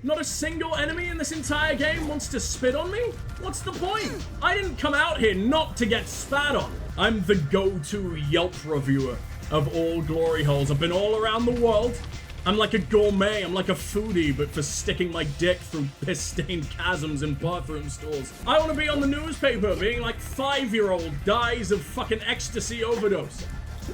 Not a single enemy in this entire game wants to spit on me? What's the point? I didn't come out here not to get spat on. I'm the go-to Yelp reviewer of all glory holes. I've been all around the world. I'm like a gourmet. I'm like a foodie, but for sticking my dick through piss-stained chasms in bathroom stalls. I want to be on the newspaper being like 5-year-old dies of fucking ecstasy overdose.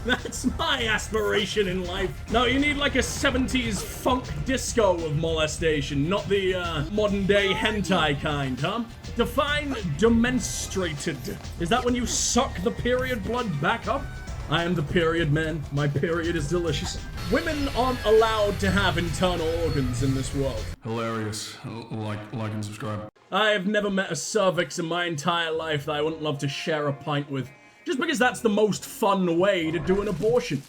That's my aspiration in life. No, you need like a 70s funk disco of molestation, not the modern day hentai kind, huh? Define demonstrated. Is that when you suck the period blood back up? I am the period man. My period is delicious. Women aren't allowed to have internal organs in this world. Hilarious. Like and subscribe. I have never met a cervix in my entire life that I wouldn't love to share a pint with. Just because that's the most fun way to do an abortion.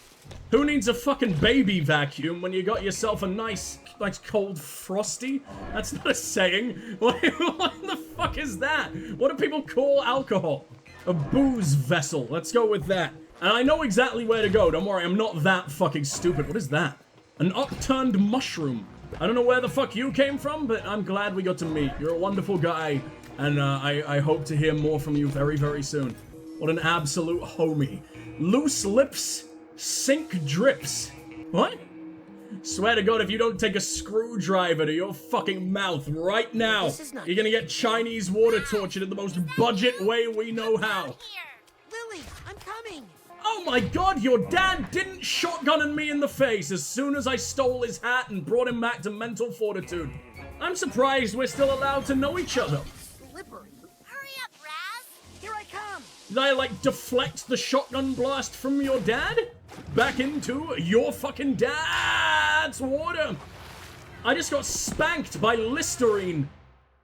Who needs a fucking baby vacuum when you got yourself a nice cold frosty? That's not a saying. What the fuck is that? What do people call alcohol? A booze vessel. Let's go with that. And I know exactly where to go. Don't worry, I'm not that fucking stupid. What is that? An upturned mushroom. I don't know where the fuck you came from, but I'm glad we got to meet. You're a wonderful guy, and I hope to hear more from you very, very soon. What an absolute homie. Loose lips, sink drips. What? Swear to God, if you don't take a screwdriver to your fucking mouth right now, you're gonna get Chinese water tortured in the most budget way we know how. Lily, I'm coming. Oh my God, your dad didn't shotgun me in the face as soon as I stole his hat and brought him back to mental fortitude. I'm surprised we're still allowed to know each other. Slippery. Hurry up, Raz. Here I come. Did I, like, deflect the shotgun blast from your dad? Back into your fucking dad's water. I just got spanked by Listerine.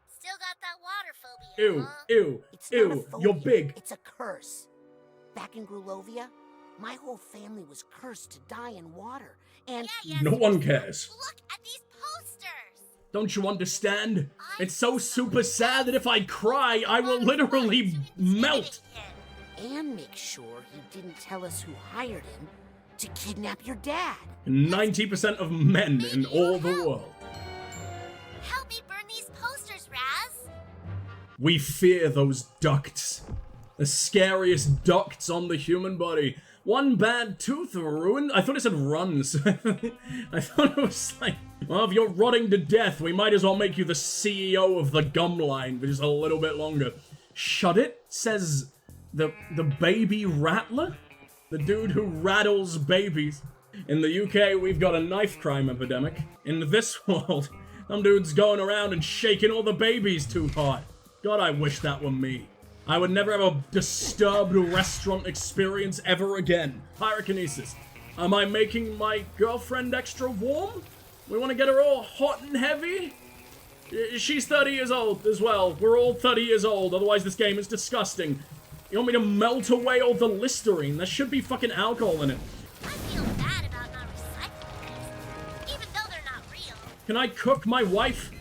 Still got that water phobia, Ew, huh? ew, It's not a ew, phobia. you're big. It's a curse. Back in Grulovia, my whole family was cursed to die in water. And No one cares. Look at these posters. Don't you understand? It's so super sad that if I cry, I will literally melt. and make sure he didn't tell us who hired him to kidnap your dad. 90% of men in all the world. Help me burn these posters, Raz. We fear those ducts. The scariest ducts on the human body. One bad tooth ruined. I thought it said runs. I thought it was like, well, if you're rotting to death, we might as well make you the CEO of the gum line for just a little bit longer. Shut it, says the baby rattler? The dude who rattles babies. In the UK, we've got a knife crime epidemic. In this world, some dude's going around and shaking all the babies too hard. God, I wish that were me. I would never have a disturbed restaurant experience ever again. Pyrokinesis. Am I making my girlfriend extra warm? We want to get her all hot and heavy? She's 30 years old as well. We're all 30 years old, otherwise this game is disgusting. You want me to melt away all the Listerine? There should be fucking alcohol in it. I feel bad about not recycling these, even though they're not real. Can I cook my wife?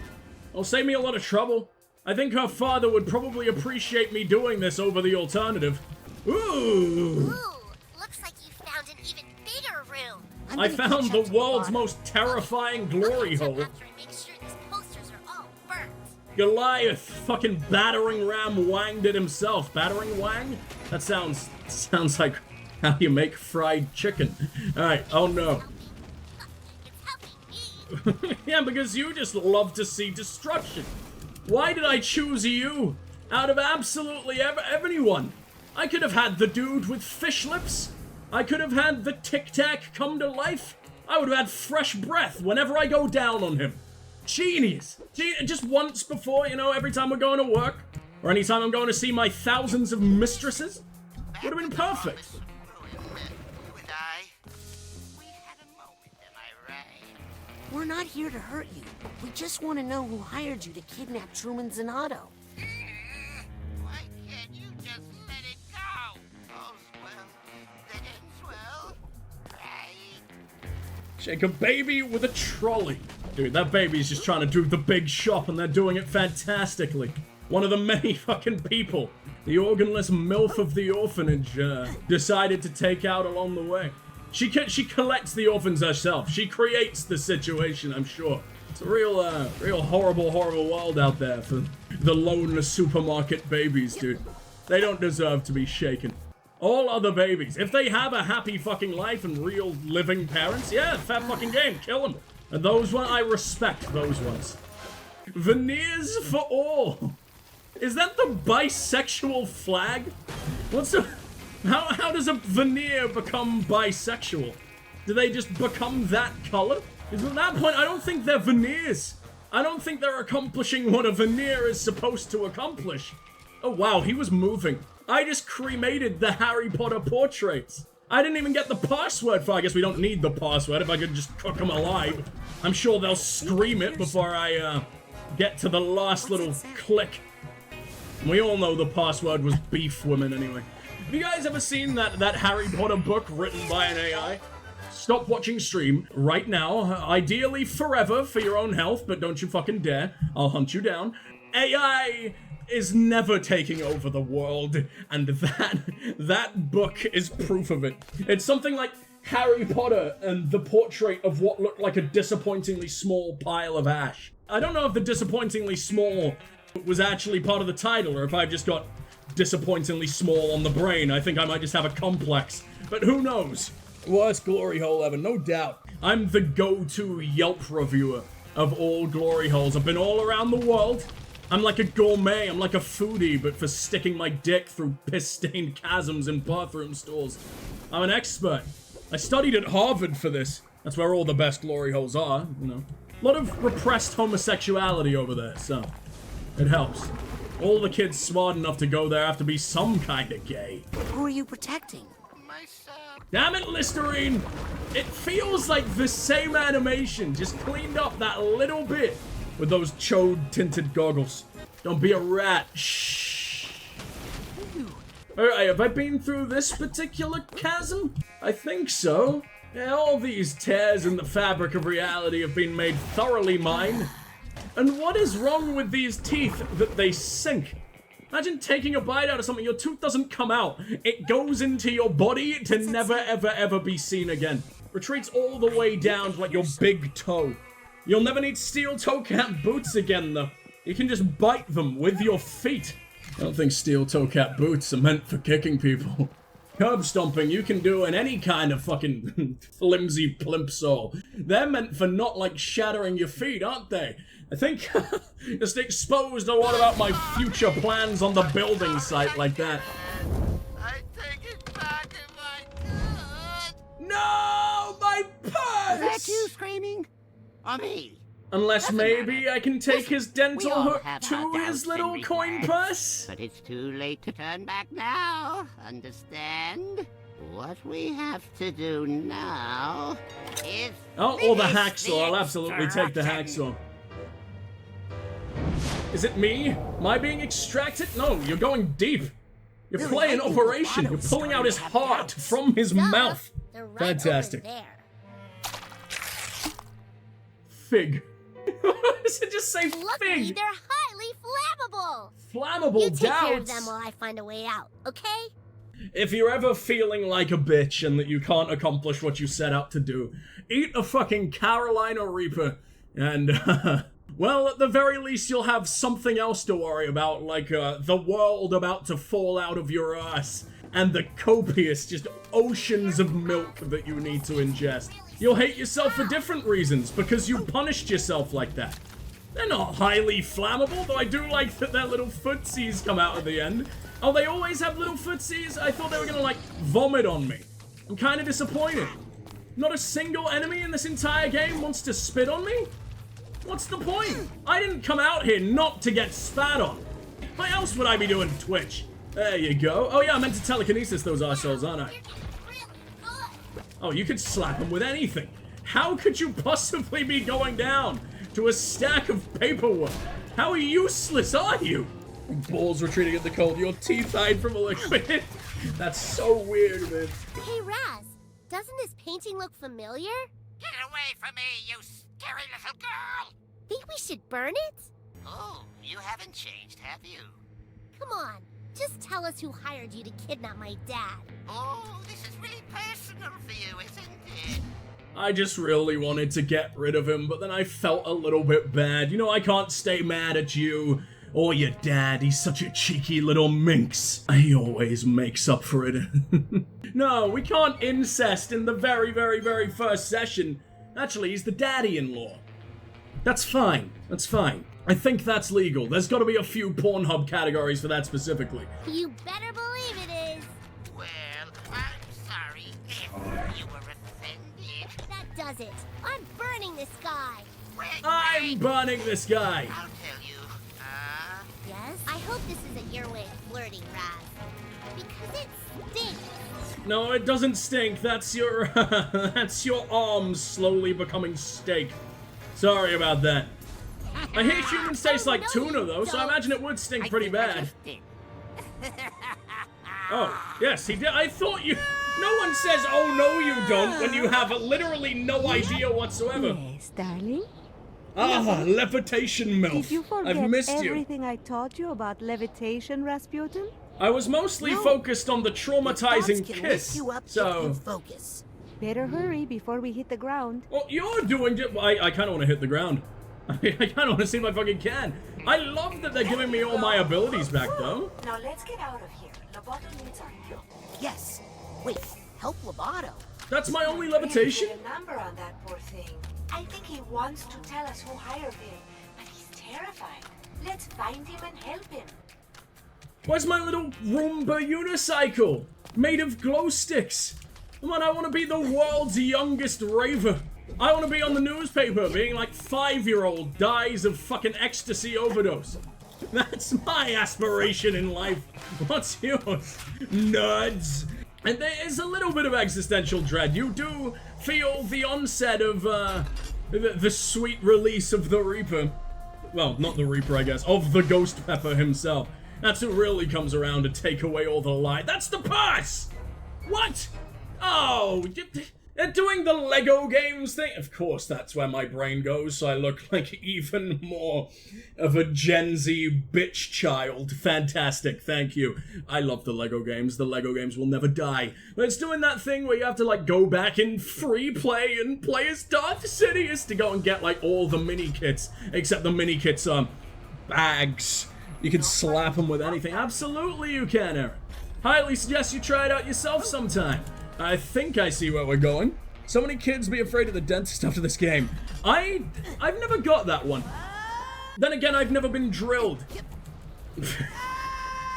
It'll save me a lot of trouble. I think her father would probably appreciate me doing this over the alternative. Ooh! Ooh, looks like you found an even bigger room. I found the world's most terrifying glory hole. After I make sure these posters are all burnt. Goliath fucking battering ram wanged it himself. Battering wang? That sounds like how you make fried chicken. Alright, oh no. It's helping me. Yeah, because you just love to see destruction. Why did I choose you? Out of absolutely everyone. I could have had the dude with fish lips. I could have had the Tic Tac come to life. I would have had fresh breath whenever I go down on him. Genius. Just once before, you know, every time we're going to work. Or anytime I'm going to see my thousands of mistresses. Would have been perfect. We're not here to hurt you. We just want to know who hired you to kidnap Truman Zanotto. Why can't you just let it go? Oh, well, that ends well, right? Shake a baby with a trolley. Dude, that baby's just trying to do the big shop and they're doing it fantastically. One of the many fucking people the organless MILF of the orphanage decided to take out along the way. She collects the orphans herself. She creates the situation, I'm sure. It's a real horrible world out there for the lone supermarket babies, dude. They don't deserve to be shaken. All other babies, if they have a happy fucking life and real living parents, yeah, fair fucking game, kill them. And those ones, I respect those ones. Veneers for all. Is that the bisexual flag? How does a veneer become bisexual? Do they just become that color? Because at that point, I don't think they're veneers. I don't think they're accomplishing what a veneer is supposed to accomplish. Oh wow, he was moving. I just cremated the Harry Potter portraits. I didn't even get the password for. I guess we don't need the password if I could just cook them alive. I'm sure they'll scream it before I get to the last little click. We all know the password was beef women anyway. Have you guys ever seen that Harry Potter book written by an AI? Stop watching stream right now. Ideally forever for your own health, but don't you fucking dare. I'll hunt you down. AI is never taking over the world, and that book is proof of it. It's something like Harry Potter and the portrait of what looked like a disappointingly small pile of ash. I don't know if the disappointingly small was actually part of the title, or if I've just got disappointingly small on the brain. I think I might just have a complex, but who knows? Worst glory hole ever, no doubt. I'm the go-to Yelp reviewer of all glory holes. I've been all around the world. I'm like a gourmet, I'm like a foodie, but for sticking my dick through piss-stained chasms in bathroom stalls. I'm an expert. I studied at Harvard for this. That's where all the best glory holes are, you know. A lot of repressed homosexuality over there, so it helps. All the kids smart enough to go there have to be some kind of gay. Who are you protecting? Myself. Damn it, Listerine! It feels like the same animation, just cleaned up that little bit with those chode-tinted goggles. Don't be a rat. Shh. Alright, have I been through this particular chasm? I think so. Yeah, all these tears in the fabric of reality have been made thoroughly mine. And what is wrong with these teeth that they sink? Imagine taking a bite out of something, your tooth doesn't come out. It goes into your body to never ever ever be seen again. Retreats all the way down to like your big toe. You'll never need steel toe cap boots again though. You can just bite them with your feet. I don't think steel toe cap boots are meant for kicking people. Curb stomping you can do in any kind of fucking flimsy plimsoll. They're meant for not like shattering your feet, aren't they? I think just exposed a lot about my future plans on the building site like that. I take it back if I could. No, my purse! Is that you screaming? Or me? Unless Doesn't maybe matter. I can take his dental We all hook have to our his doubts little and coin regrets. purse. But it's too late to turn back now. Understand? What we have to do now is... Oh, or the finish hacksaw. I'll absolutely take the extraction. hacksaw. Is it me? Am I being extracted? No, you're going deep. You're Really, playing I think Operation. Lovato You're was pulling out his starting to have heart doubts. from his Duh, mouth. they're right Fantastic. over there. Fig. What does it just say Luckily, fig? they're highly flammable. Flammable You take care of doubts. them while I find a way out, okay? If you're ever feeling like a bitch and that you can't accomplish what you set out to do, eat a fucking Carolina Reaper and, well, at the very least you'll have something else to worry about, like the world about to fall out of your ass and the copious, just oceans of milk that you need to ingest. You'll hate yourself for different reasons because you punished yourself like that. They're not highly flammable, though I do like that their little footsies come out at the end. Oh, they always have little footsies? I thought they were gonna, like, vomit on me. I'm kind of disappointed. Not a single enemy in this entire game wants to spit on me? What's the point? I didn't come out here not to get spat on. What else would I be doing Twitch? There you go. Oh yeah, I meant to telekinesis those arseholes, aren't I? You're getting really good. Oh, you could slap them with anything. How could you possibly be going down to a stack of paperwork? How useless are you? Balls retreating at the cold, your teeth hide from a liquid. That's so weird, man. Hey, Raz, doesn't this painting look familiar? Get away from me, you scary little girl! Think we should burn it? Oh, you haven't changed, have you? Come on, just tell us who hired you to kidnap my dad. Oh, this is really personal for you, isn't it? I just really wanted to get rid of him, but then I felt a little bit bad. You know, I can't stay mad at you or your dad. He's such a cheeky little minx. He always makes up for it. No, we can't incest in the very, very, very first session. Actually, he's the daddy-in-law. That's fine. That's fine. I think that's legal. There's got to be a few Pornhub categories for that specifically. You better believe it is. Well, I'm sorry if you were offended. That does it. I'm burning this guy. I'm burning this guy. I'll tell you. Yes? I hope this isn't your way of flirting, Raz. Because it stinks. No, it doesn't stink. That's your that's your arms slowly becoming steak. Sorry about that. I hear humans taste like tuna though, so I imagine it would stink pretty bad. Oh, yes, he did. I thought you... No one says, oh no you don't, when you have literally no idea whatsoever. Yes, darling. Ah, levitation milf. Did you forget I've missed you. everything I taught you about levitation, Rasputin? I was mostly focused on the traumatizing kiss, so... Focus. Better hurry before we hit the ground. Well, you're doing it. I kind of want to hit the ground. I kind of want to see if I fucking can. I love that they're giving me all my abilities back, though. Now let's get out of here. Loboto needs our help. Yes. Wait, help Loboto. That's my only We have to levitation? get a number on that poor thing. I think he wants to tell us who hired him, but he's terrified. Let's find him and help him. Where's my little Roomba unicycle? Made of glow sticks. Come on, I want to be the world's youngest raver. I want to be on the newspaper being like 5-year-old dies of fucking ecstasy overdose. That's my aspiration in life. What's yours, nerds? And there is a little bit of existential dread. You do feel the onset of the sweet release of the Reaper. Well, not the Reaper, I guess, of the Ghost Pepper himself. That's who really comes around to take away all the light. That's the purse! What? Oh, they're doing the Lego games thing? Of course, that's where my brain goes, so I look like even more of a Gen Z bitch child. Fantastic, thank you. I love the Lego games. The Lego games will never die. But it's doing that thing where you have to, like, go back in free play and play as Darth Sidious to go and get, like, all the mini-kits. Except the mini-kits are bags. You can slap them with anything. Absolutely you can, Aaron. Highly suggest you try it out yourself sometime. I think I see where we're going. So many kids be afraid of the dentist after this game. I've never got that one. Then again, I've never been drilled.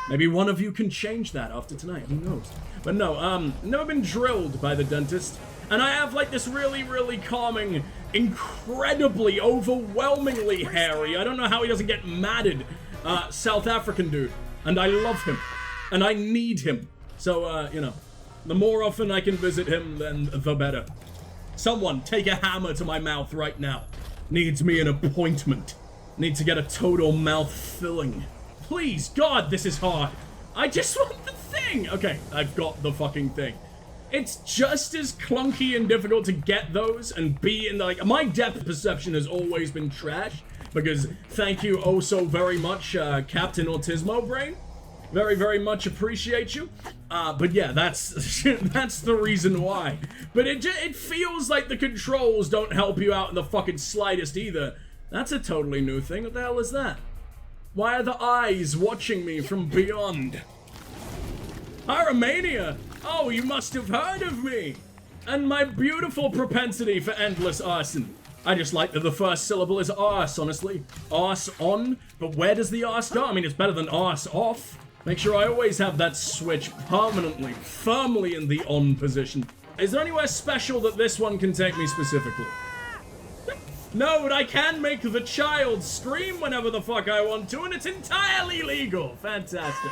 Maybe one of you can change that after tonight, who knows? But no, never been drilled by the dentist. And I have like this really, really calming, incredibly, overwhelmingly hairy, I don't know how he doesn't get matted, South African dude. And I love him. And I need him. So, you know. The more often I can visit him, then the better. Someone take a hammer to my mouth right now. Needs me an appointment. Need to get a total mouth filling. Please, God, this is hard. I just want the thing. Okay, I've got the fucking thing. It's just as clunky and difficult to get those and be in the, like, my depth perception has always been trash. Because thank you oh so very much, Captain Autismo Brain. Very, very much appreciate you. But yeah, that's that's the reason why. But it feels like the controls don't help you out in the fucking slightest either. That's a totally new thing. What the hell is that? Why are the eyes watching me from beyond? Pyromania! Oh, you must have heard of me! And my beautiful propensity for endless arson. I just like that the first syllable is arse, honestly. Arse on, but where does the arse go? I mean, it's better than arse off. Make sure I always have that switch permanently, firmly in the on position. Is there anywhere special that this one can take me specifically? No, but I can make the child scream whenever the fuck I want to, and it's entirely legal. Fantastic.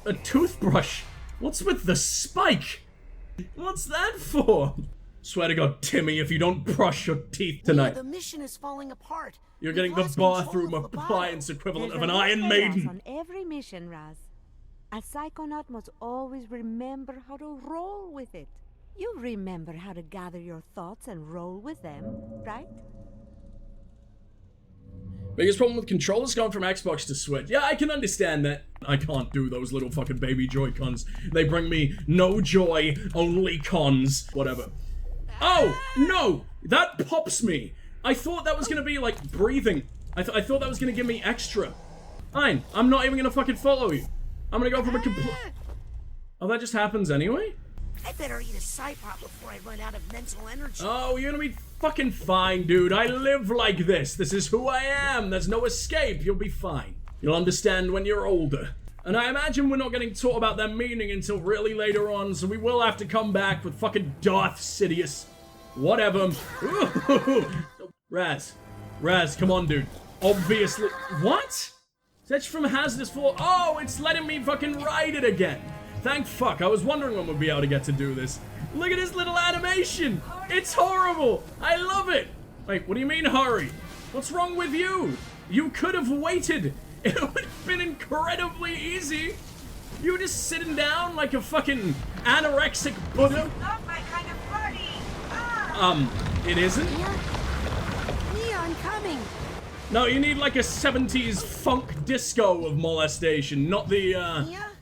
A toothbrush? What's with the spike? What's that for? Swear to God, Timmy, if you don't brush your teeth tonight. The mission is falling apart. You're getting the bathroom appliance equivalent of an Iron Maiden. On every mission, Raz. A Psychonaut must always remember how to roll with it. You remember how to gather your thoughts and roll with them, right? Biggest problem with controllers going from Xbox to Switch. Yeah, I can understand that. I can't do those little fucking baby Joy-Cons. They bring me no joy, only cons. Whatever. Oh, no! That pops me! I thought that was gonna be, like, breathing. I thought that was gonna give me extra. Fine, I'm not even gonna fucking follow you. I'm gonna go from a complete... Oh, that just happens anyway? I better eat a side pop before I run out of mental energy. Oh, you're gonna be fucking fine, dude. I live like this. This is who I am. There's no escape. You'll be fine. You'll understand when you're older. And I imagine we're not getting taught about their meaning until really later on, so we will have to come back with fucking Darth Sidious. Whatever. Ooh. Raz, come on, dude. Obviously. What? That's from Hazardous Floor. Oh, it's letting me fucking ride it again. Thank fuck. I was wondering when we'd be able to get to do this. Look at this little animation. It's horrible. I love it. Wait, what do you mean hurry? What's wrong with you? You could have waited. It would have been incredibly easy. You were just sitting down like a fucking anorexic Buddha. Not my kind of party. Ah. It isn't? Leon coming. No, you need like a 70s funk disco of molestation, not the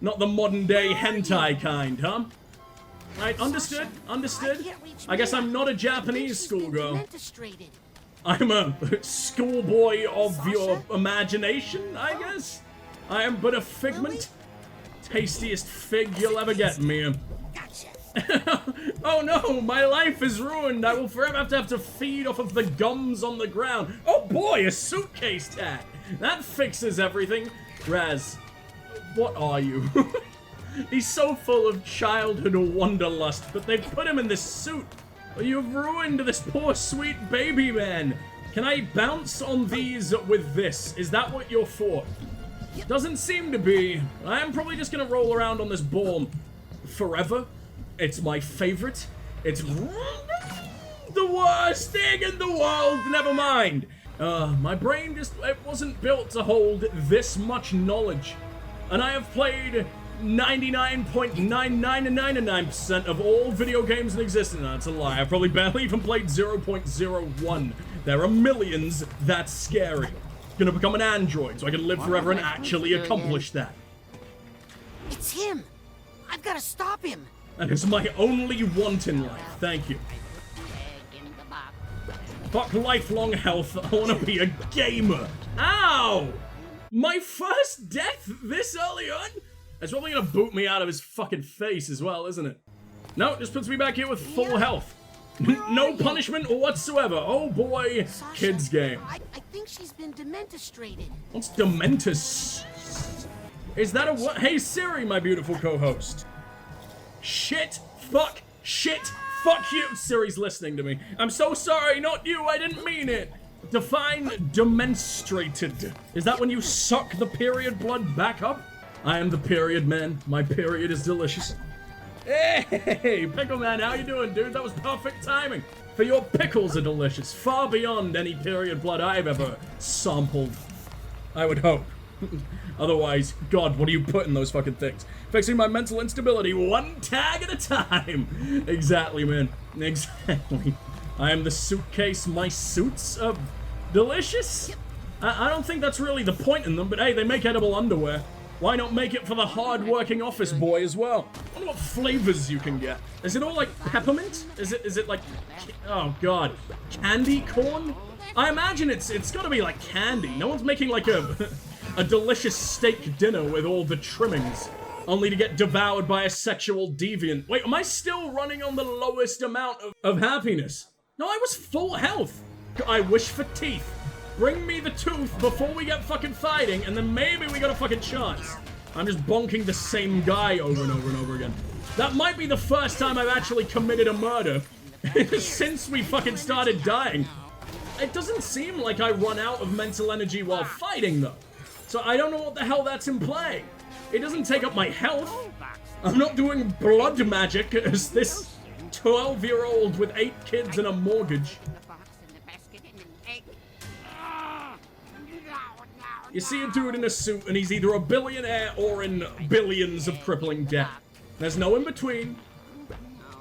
modern day hentai kind, huh? Right, understood, understood. I guess I'm not a Japanese schoolgirl. I'm a schoolboy of your imagination, I guess? I am but a figment. Tastiest fig you'll ever get, Mia. Oh no, my life is ruined. I will forever have to feed off of the gums on the ground. Oh boy, a suitcase tag. That fixes everything. Raz, what are you? He's so full of childhood wanderlust, but they've put him in this suit. You've ruined this poor sweet baby man. Can I bounce on these with this? Is that what you're for? Doesn't seem to be. I am probably just gonna roll around on this ball forever. It's my favorite. It's the worst thing in the world. Never mind. My brain just, it wasn't built to hold this much knowledge. And I have played 99.9999% of all video games in existence. No, that's a lie. I've probably barely even played 0.01. There are millions. That's scary. Gonna become an android so I can live forever and actually accomplish that. It's him. I've got to stop him. That is my only want in life. Thank you. Fuck lifelong health. I want to be a gamer. Ow! My first death this early on? That's probably gonna boot me out of his fucking face as well, isn't it? No, it just puts me back here with full health. No punishment whatsoever. Oh boy, Sasha, kids game. I think she's been dementistrated. What's Dementus? Is that a what? Hey Siri, my beautiful co-host. Shit, fuck, shit, fuck you. Siri's listening to me. I'm so sorry, not you, I didn't mean it. Define demonstrated. Is that when you suck the period blood back up? I am the period man. My period is delicious. Hey, Pickle Man, how you doing, dude? That was perfect timing. For your pickles are delicious, far beyond any period blood I've ever sampled. I would hope. Otherwise, God, what do you put in those fucking things? Fixing my mental instability one tag at a time. Exactly, man. Exactly. I am the suitcase. My suits are delicious. I don't think that's really the point in them, but hey, they make edible underwear. Why not make it for the hard-working office boy as well? I wonder what flavors you can get. Is it all like peppermint? Is it like, oh God, candy corn? I imagine it's gotta be like candy. No one's making like a delicious steak dinner with all the trimmings, only to get devoured by a sexual deviant. Wait, am I still running on the lowest amount of happiness? No, I was full health. I wish for teeth. Bring me the tooth before we get fucking fighting, and then maybe we got a fucking chance. I'm just bonking the same guy over and over and over again. That might be the first time I've actually committed a murder since we fucking started dying. It doesn't seem like I run out of mental energy while fighting, though. So I don't know what the hell that's implying. It doesn't take up my health. I'm not doing blood magic as this 12-year-old with 8 kids and a mortgage. You see a dude in a suit and he's either a billionaire or in billions of crippling debt. There's no in between.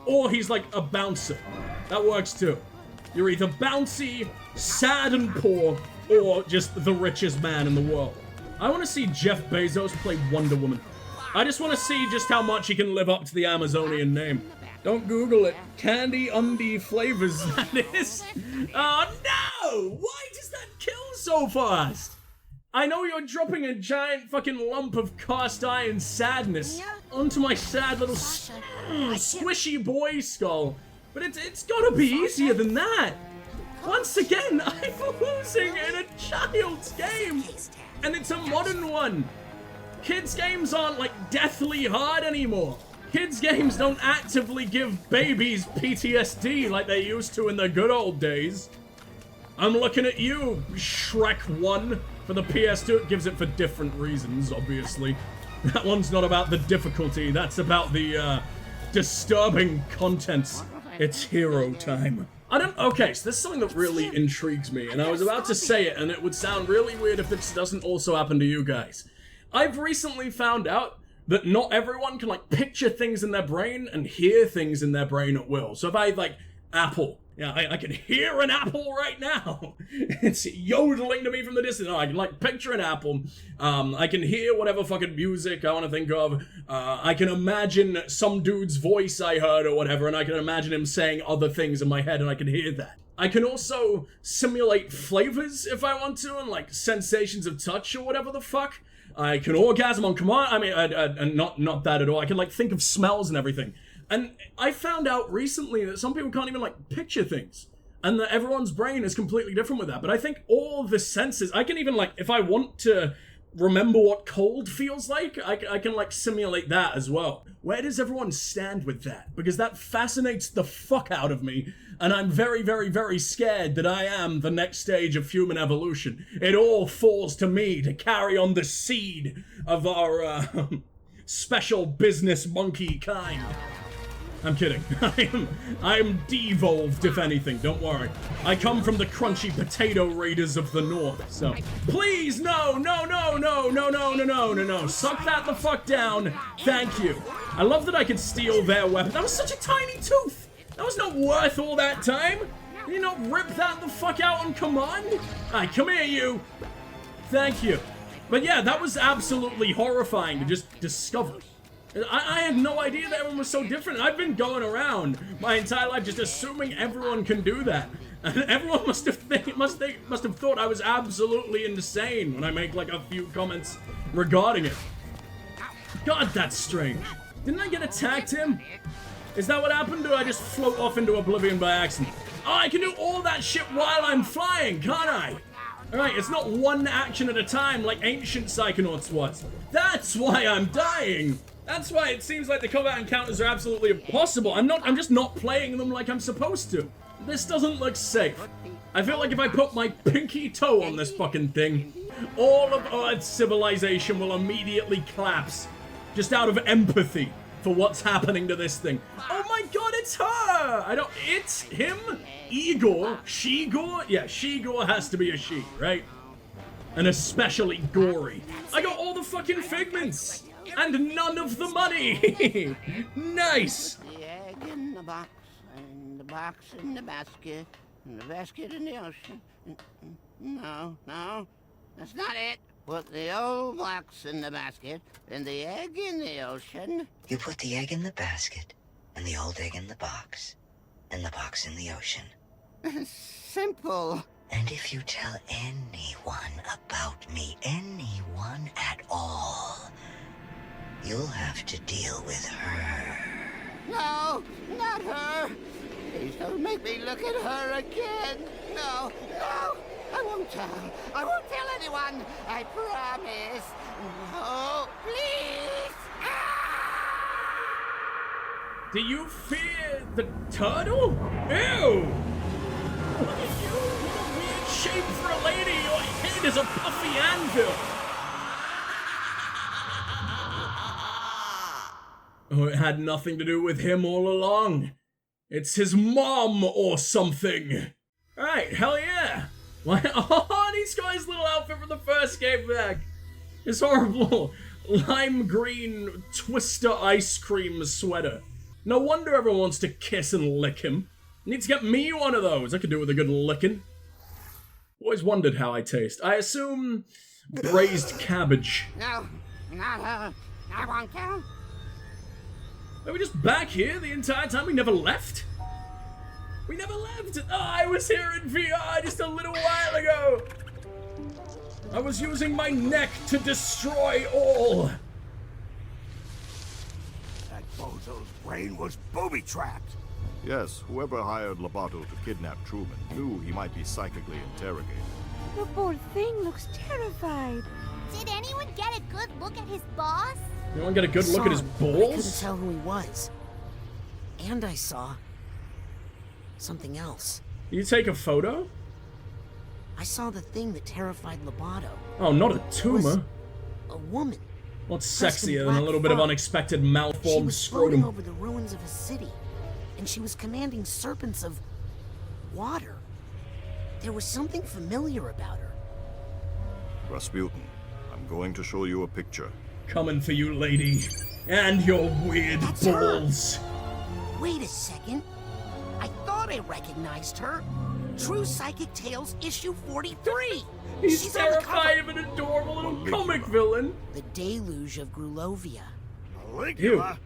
Or he's like a bouncer. That works too. You're either bouncy, sad and poor, or just the richest man in the world. I want to see Jeff Bezos play Wonder Woman. I just want to see just how much he can live up to the Amazonian name. Don't Google it. Candy undie flavors, that is. Oh no! Why does that kill so fast? I know you're dropping a giant fucking lump of cast iron sadness onto my sad little squishy boy skull, but it's gotta be easier than that. Once again, I'm losing in a child's game, and it's a modern one. Kids' games aren't like deathly hard anymore. Kids' games don't actively give babies PTSD like they used to in the good old days. I'm looking at you, Shrek 1 for the PS2. It gives it for different reasons, obviously. That one's not about the difficulty, that's about the disturbing contents. It's hero time. Okay, so this is something that really intrigues me, and I was about to say it, and it would sound really weird if this doesn't also happen to you guys. I've recently found out that not everyone can, like, picture things in their brain and hear things in their brain at will. So if I, like, apple. Yeah, I can hear an apple right now. It's yodeling to me from the distance. I can, like, picture an apple. I can hear whatever fucking music I want to think of. I can imagine some dude's voice I heard or whatever, and I can imagine him saying other things in my head, and I can hear that. I can also simulate flavors if I want to, and, like, sensations of touch or whatever the fuck. I can orgasm on command. I mean, not that at all. I can, like, think of smells and everything. And I found out recently that some people can't even, like, picture things. And that everyone's brain is completely different with that. But I think all the senses, I can even, like, if I want to remember what cold feels like, I can, like, simulate that as well. Where does everyone stand with that? Because that fascinates the fuck out of me. And I'm very, very, very scared that I am the next stage of human evolution. It all falls to me to carry on the seed of our, special business monkey kind. I'm kidding. I am devolved, if anything, don't worry. I come from the crunchy potato raiders of the north, so. Please, no. Suck that the fuck down. Thank you. I love that I could steal their weapon. That was such a tiny tooth. That was not worth all that time. Did you not rip that the fuck out on command? Alright, come here, you. Thank you. But yeah, that was absolutely horrifying to just discover. I had no idea that everyone was so different. I've been going around my entire life just assuming everyone can do that. And everyone must have thought I was absolutely insane when I make like a few comments regarding it. God, that's strange. Didn't I get attacked, Tim? Is that what happened, or I just float off into oblivion by accident? Oh, I can do all that shit while I'm flying, can't I? Alright, it's not one action at a time like ancient Psychonauts was. That's why I'm dying! That's why it seems like the combat encounters are absolutely impossible. I'm just not playing them like I'm supposed to. This doesn't look safe. I feel like if I put my pinky toe on this fucking thing, all of Earth's civilization will immediately collapse. Just out of empathy for what's happening to this thing. Oh my god, it's her! It's him? Igor? Shigor? Yeah, Shigor has to be a she, right? And especially gory. I got all the fucking figments! And none of the money! Nice! The egg in the box, and the box in the basket, and the basket in the ocean. No, that's not it. Put the old box in the basket, and the egg in the ocean. You put the egg in the basket, and the old egg in the box, and the box in the ocean. Simple. And if you tell anyone about me, anyone at all, you'll have to deal with her. No, not her. Please don't make me look at her again. No, I won't tell. I won't tell anyone. I promise. No, please. Do you fear the turtle? Ew! Look at you! What a weird shape for a lady! Your head is a puffy anvil! Oh, it had nothing to do with him all along. It's his mom or something. Alright, hell yeah. Why? Oh, he's got his little outfit from the first game back. His horrible lime green twister ice cream sweater. No wonder everyone wants to kiss and lick him. Need to get me one of those. I could do with a good licking. Always wondered how I taste. I assume braised cabbage. No, not her. I won't tell. Are we just back here the entire time? We never left? We never left! Oh, I was here in VR just a little while ago! I was using my neck to destroy all! That bozo's brain was booby-trapped. Yes, whoever hired Lobato to kidnap Truman knew he might be psychically interrogated. The poor thing looks terrified. Did anyone get a good look at his boss? Anyone get a good look at his I couldn't balls? tell who he was. And I saw something else. You take a photo? I saw the thing that terrified Lobato. Oh, not a It was tumor. a woman. What's dressed in sexier than a black little bit of fur. unexpected She malformed was floating scrotum? over the ruins of a city, and she was commanding serpents of water. There was something familiar about her. Rasputin, I'm going to show you a picture. Coming for you, lady. And your weird That's her. balls. Wait a second. I thought I recognized her. True Psychic Tales, issue 43. He's She's on the terrified cover. of an adorable little comic villain. The Deluge of Grulovia. Caligula?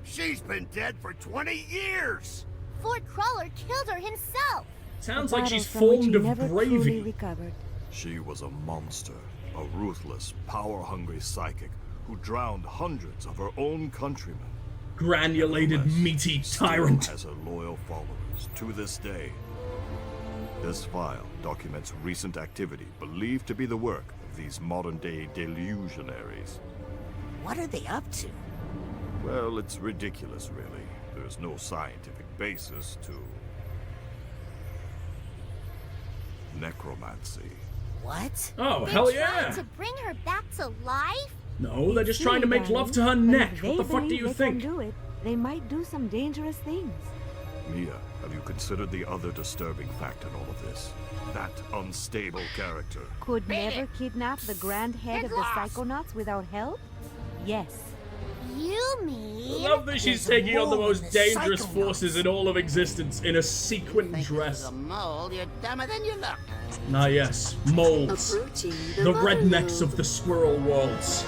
She's been dead for 20 years! Ford Crawler killed her himself. Sounds A like battle she's from which formed he of never truly gravy. recovered. She was a monster, a ruthless, power-hungry psychic who drowned hundreds of her own countrymen. Granulated, Nevertheless, meaty still tyrant. has her loyal followers to this day. This file documents recent activity believed to be the work of these modern-day delusionaries. What are they up to? Well, it's ridiculous, really. There's no scientific basis to necromancy. What? Oh, They hell tried yeah! to bring her back to life? No, they're just trying to Silly, make love to darling. her But neck. if What they the fuck do believe you they think? Can do it, they might do some dangerous things. Mia, have you considered the other disturbing fact in all of this? That unstable character. Could never kidnap the grand head of the Psychonauts without help? Yes. You I mean... love that she's There's a taking on the mole most in the dangerous Psychonauts. forces in all of existence in a sequin Think dress. this is a mole, you're dumber than you look. Ah yes, moles. Approaching The mother rednecks lobe. of the squirrel worlds.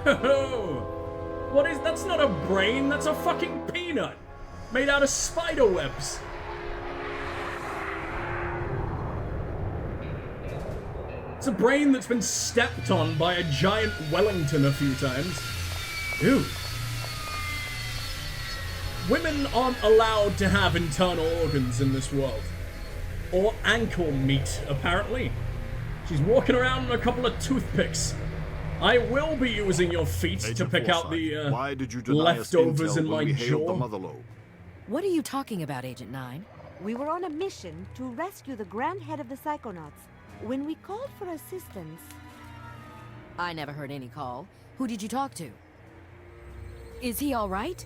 Ew! What is... That's not a brain, that's a fucking peanut! Made out of spider webs. It's a brain that's been stepped on by a giant Wellington a few times. Ew. Women aren't allowed to have internal organs in this world. Or ankle meat, apparently. She's walking around with a couple of toothpicks. I will be using your feet to Agent pick out Forsyth, the why did you deny us leftovers intel in when my we hailed the jaw. mother lobe? What are you talking about, Agent 9? We were on a mission to rescue the grand head of the Psychonauts. When we called for assistance, I never heard any call. Who did you talk to? Is he all right?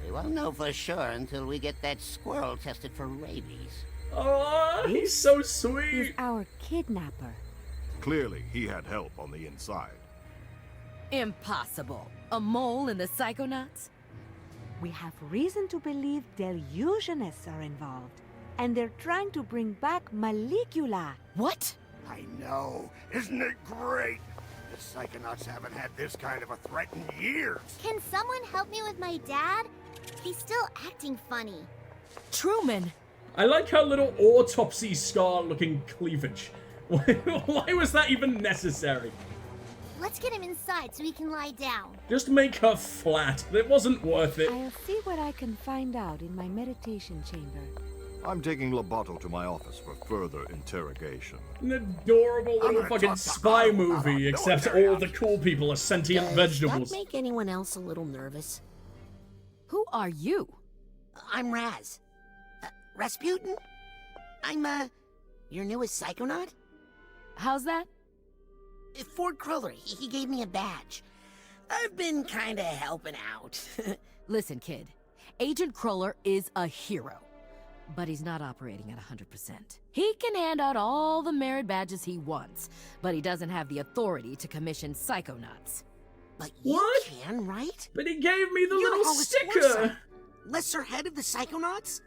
We won't know for sure until we get that squirrel tested for rabies. Oh, he's so he's sweet. our kidnapper. Clearly, he had help on the inside. Impossible. A mole in the Psychonauts? We have reason to believe delusionists are involved. And they're trying to bring back Maligula. What? I know. Isn't it great? The Psychonauts haven't had this kind of a threat in years. Can someone help me with my dad? He's still acting funny. Truman! I like her little autopsy scar-looking cleavage. Why was that even necessary? Let's get him inside so he can lie down. Just make her flat. It wasn't worth it. I'll see what I can find out in my meditation chamber. I'm taking Lobato to my office for further interrogation. An adorable I'm little gonna fucking talk to spy Otto about movie, our except military all the cool people are sentient Does vegetables. that make anyone else a little nervous? Who are you? I'm Raz. Rasputin? I'm, your newest Psychonaut? How's that? Ford Cruller, he gave me a badge. I've been kinda helping out. Listen, kid. Agent Cruller is a hero. But he's not operating at 100%. He can hand out all the merit badges he wants, but he doesn't have the authority to commission Psychonauts. But you What? can, right? But he gave me the You're little Hollis sticker! Forsyth, lesser head of the Psychonauts?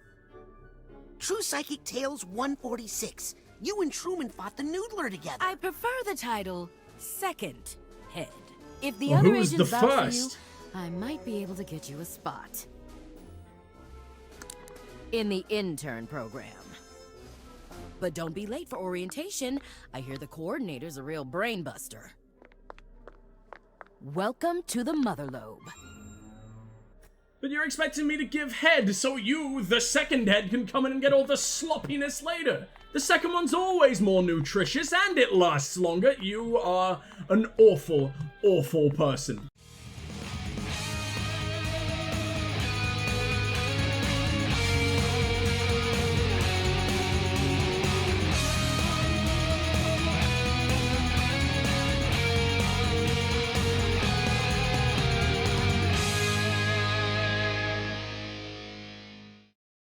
True Psychic Tales 146. You and Truman fought the Noodler together. I prefer the title second head. If the Well, other who's agents the vouch for you, first? I might be able to get you a spot in the intern program. But don't be late for orientation. I hear the coordinator's a real brain buster. Welcome to the Mother Lobe. But you're expecting me to give head so you, the second head, can come in and get all the sloppiness later. The second one's always more nutritious and it lasts longer. You are an awful, awful person.